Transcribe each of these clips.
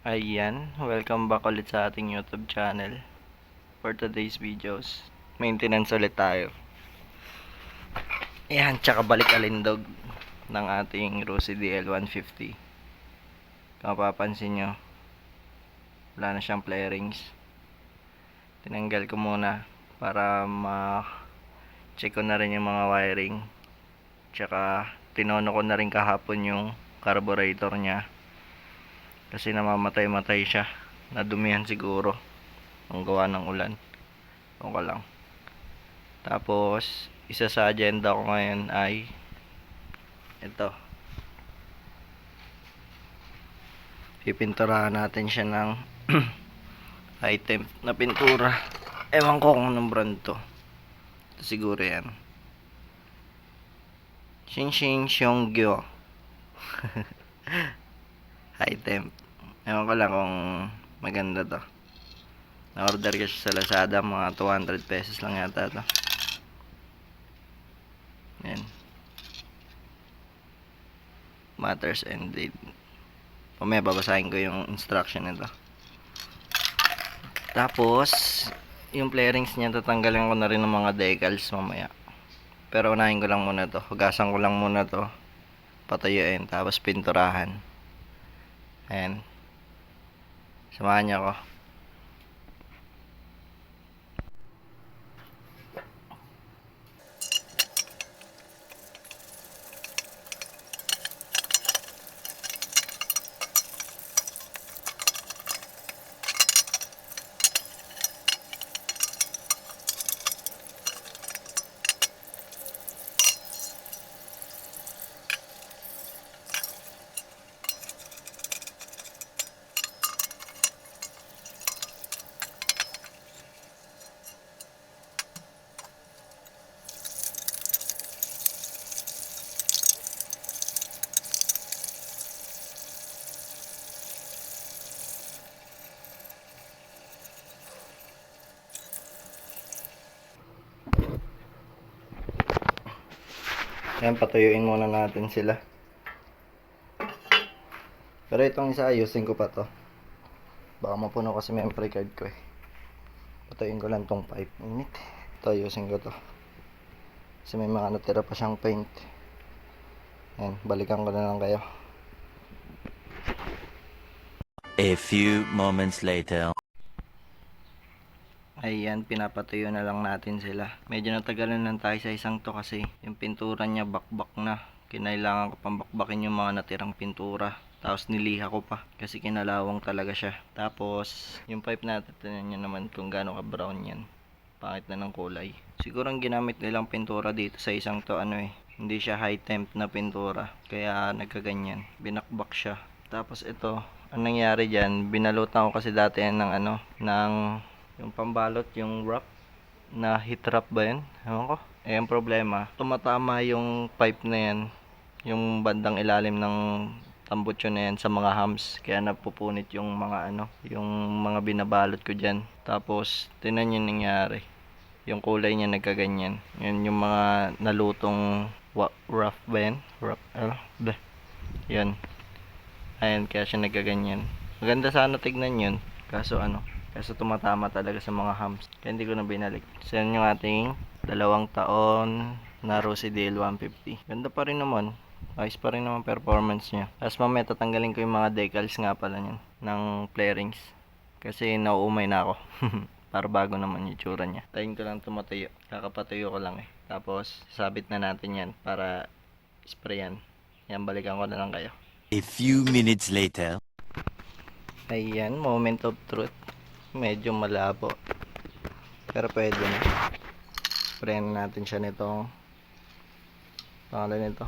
Ayan, welcome back ulit sa ating YouTube channel. For today's videos, maintenance ulit tayo. Ayan, tsaka balik alindog ng ating Rosy DL150. Kung mapapansin nyo, wala na siyang play rings. Tinanggal ko muna para ma-check ko na rin yung mga wiring. Tsaka tinono ko na rin kahapon yung carburetor niya. Kasi namamatay-matay siya. Nadumihan siguro. Ang gawa ng ulan. Okay lang. Tapos, isa sa agenda ko ngayon ay ito. Pipinturahan natin siya ng high temp na pintura. Ewan ko kung anong brand to. Ito siguro yan. Xing Xiongyo. High temp. Ewan ko lang kung maganda to. Na-order ko siya sa Lazada. Mga 200 pesos lang yata to. Yan. Matters and date. Mamaya babasahin ko yung instruction nito. Tapos, yung play rings niya, tatanggalin ko na rin ng mga decals mamaya. Pero unahin ko lang muna to. Hugasan ko lang muna to. Patuyuin. Tapos pinturahan. Ayan. Samahan niyo ako. Ayan, patuyuin muna natin sila. Pero itong isa, ayusin ko pa to. Baka mapuno kasi memory card ko eh. Patuyuin ko lang tong pipe. Init. Ito, ayusin ko to. Kasi may mga natira pa siyang paint. Ayan, balikan ko na lang kayo. A few moments later. Ayan, pinapatuyo na lang natin sila. Medyo natagalan lang tayo sa isang to kasi yung pintura niya bakbak na. Kinailangan ko pang bakbakin yung mga natirang pintura. Tapos niliha ko pa kasi kinalawang talaga siya. Tapos yung pipe natin, tignan nyo naman kung gaano ka brown yan. Pangit na ng kulay. Siguro ang ginamit nilang pintura dito sa isang to hindi siya high temp na pintura. Kaya nagkaganyan. Binakbak siya. Tapos ito, ang nangyari dyan, binalutan ko kasi dati yan ng yung pambalot, yung wrap na heat wrap ba yun? Ewan ko. Eh, ang problema, tumatama yung pipe na yan, yung bandang ilalim ng tambutso na yan sa mga hams. Kaya napupunit yung mga yung mga binabalot ko dyan. Tapos, tinan yung nangyari. Yung kulay niya nagkaganyan. Yan yung mga nalutong wrap ba yan? Wrap, yan. Ayan, kaya siya nagkaganyan. Maganda sana tignan yun. Kaso tumatama talaga sa mga hams. Kaya hindi ko na binalik. So yan yung ating 2 taon na Rosy DL150. Ganda pa rin naman. Ayos pa rin naman performance niya. Tapos mamaya tatanggalin ko yung mga decals nga pala niyan ng play rings. Kasi nauumay na ako. Para bago naman yung tsura niya. Tayin ko lang tumatuyo. Kakapatuyo ko lang eh. Tapos sabit na natin yan para sprayan. Yan, balikan ko na lang kayo. A few minutes later. Ayan, moment of truth. Medyo malabo. Pero pwede na. Sprayan natin siya nitong pangalan nito.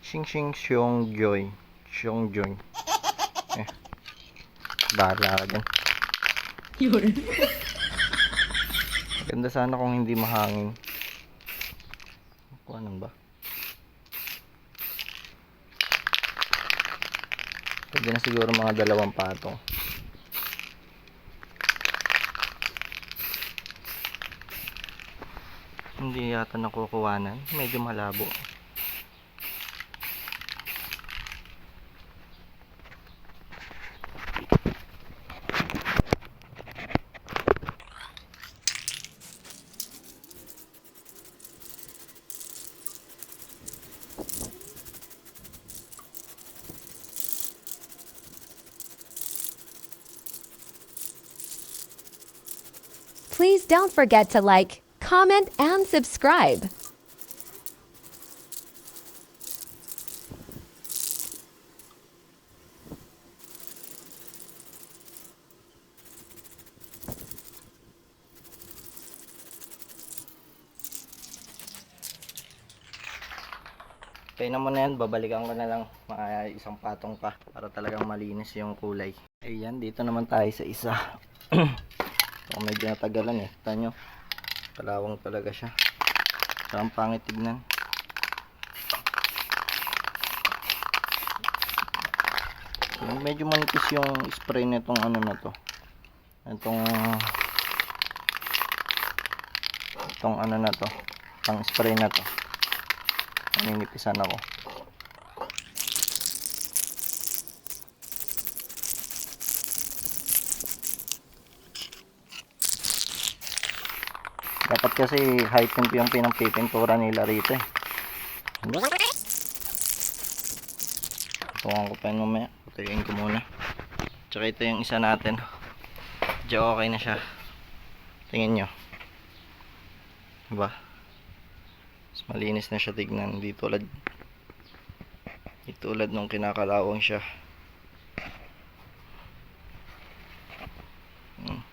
Xing Xiongjoy. Xiongjoy. Bahala ka dyan. Yun. Ganda sana kung hindi mahangin. Kuha nang ba? Pwede na siguro mga 2 patong. Hindi yata nakukuhanan. Medyo malabo. Please don't forget to like, comment, and subscribe. Kaya naman na yan, babalikan ko na lang mga isang patong pa para talagang malinis yung kulay. Ayan, dito naman tayo sa isa. So, medyo natagalan eh. Kita nyo, kalawang talaga siya. So, ang pangit tignan. So, medyo manipis yung spray nitong ano na to. Itong ano na to. Pang spray na to. Naninipisan ako. Dapat kasi high temp yung pinagpipintura nila rito eh. Tuwan ko pa yun mamaya. Patayin ko muna. Tsaka ito yung isa natin. Medyo okay na siya. Tingin nyo. Diba? Mas malinis na siya tignan. Di tulad nung kinakalawang siya.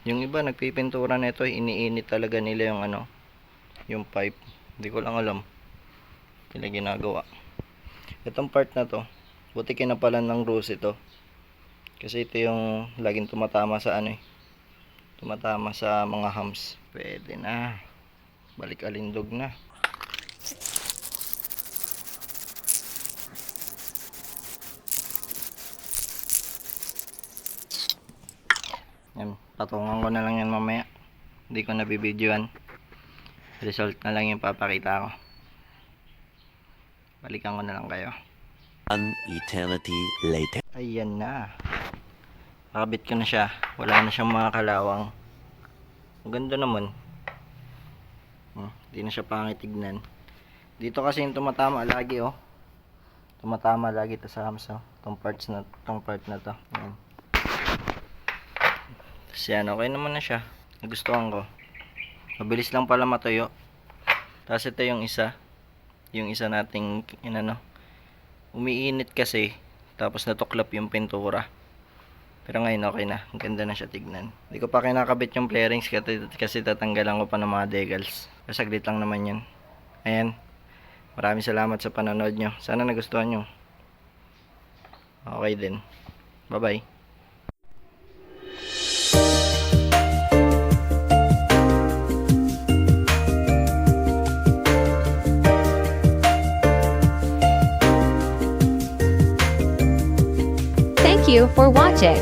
Yung iba nagpipintura nito, iniinit talaga nila yung ano, yung pipe. Hindi ko lang alam nila ginagawa. Itong part na to, buti kinapalan ng rose ito. Kasi ito yung laging tumatama sa ano eh. Tumatama sa mga humps. Pwede na. Balik alindog na. Yan, patungan ko na lang yan mamaya. Hindi ko nabibidyoan. Result na lang yung papakita ko. Balikan ko na lang kayo. An eternity later. Ayan na. Nakabit ko na siya. Wala na siyang mga kalawang. Ang ganda naman. Hindi na siya pangit tignan. Dito kasi yung tumatama lagi oh. Tumatama lagi ito sa hams oh. Itong part na to. Ayan. Tapos yan, okay naman na siya. Nagustuhan ko. Mabilis lang pala matuyo. Tapos ito yung isa. Yung isa nating inano. Umiinit kasi. Tapos natuklap yung pintura. Pero ngayon okay na. Ang ganda na siya tignan. Hindi ko pa kinakabit yung flarings kasi tatanggalan ko pa ng mga decals. Pero saglit lang naman yan. Ayan. Maraming salamat sa panonood nyo. Sana nagustuhan nyo. Okay din. Bye bye. Thank you for watching.